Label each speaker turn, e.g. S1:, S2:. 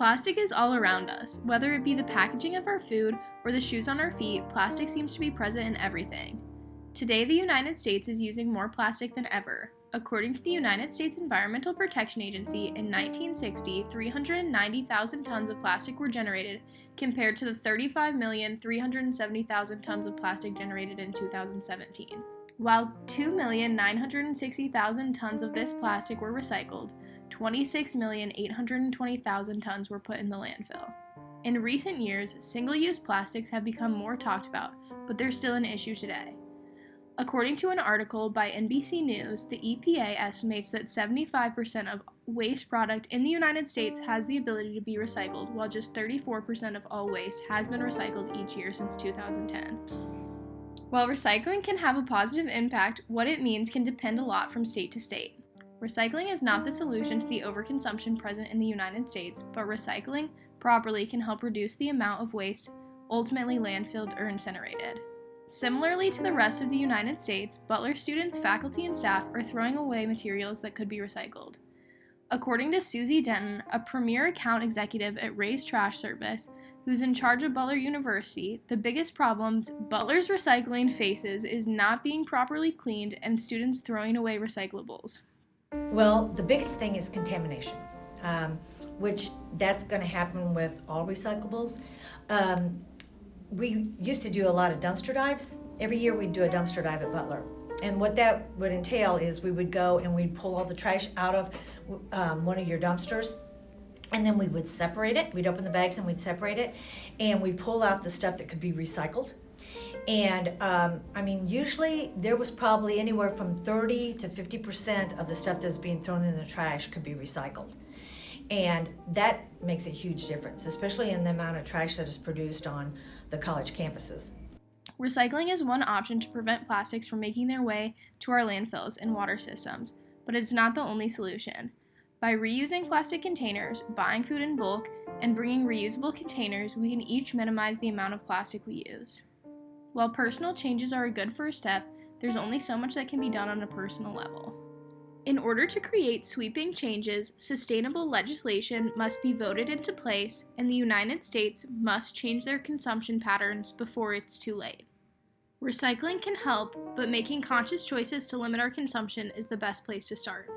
S1: Plastic is all around us. Whether it be the packaging of our food or the shoes on our feet, plastic seems to be present in everything. Today, the United States is using more plastic than ever. According to the United States Environmental Protection Agency, in 1960, 390,000 tons of plastic were generated, compared to the 35,370,000 tons of plastic generated in 2017. While 2,960,000 tons of this plastic were recycled, 26,820,000 tons were put in the landfill. In recent years, single-use plastics have become more talked about, but they're still an issue today. According to an article by NBC News, the EPA estimates that 75% of waste product in the United States has the ability to be recycled, while just 34% of all waste has been recycled each year since 2010. While recycling can have a positive impact, what it means can depend a lot from state to state. Recycling is not the solution to the overconsumption present in the United States, but recycling properly can help reduce the amount of waste ultimately landfilled or incinerated. Similarly to the rest of the United States, Butler students, faculty, and staff are throwing away materials that could be recycled. According to Susie Denton, a premier account executive at Ray's Trash Service, who's in charge of Butler University, the biggest problems Butler's recycling faces is not being properly cleaned and students throwing away recyclables.
S2: Well, the biggest thing is contamination, which that's going to happen with all recyclables. We used to do a lot of dumpster dives. Every year we'd do a dumpster dive at Butler. And what that would entail is we would go and we'd pull all the trash out of one of your dumpsters, and then we would separate it. We'd open the bags and we'd separate it, and we'd pull out the stuff that could be recycled. And usually there was probably anywhere from 30 to 50% of the stuff that's being thrown in the trash could be recycled. And that makes a huge difference, especially in the amount of trash that is produced on the college campuses.
S1: Recycling is one option to prevent plastics from making their way to our landfills and water systems, but it's not the only solution. By reusing plastic containers, buying food in bulk, and bringing reusable containers, we can each minimize the amount of plastic we use. While personal changes are a good first step, there's only so much that can be done on a personal level. In order to create sweeping changes, sustainable legislation must be voted into place, and the United States must change their consumption patterns before it's too late. Recycling can help, but making conscious choices to limit our consumption is the best place to start.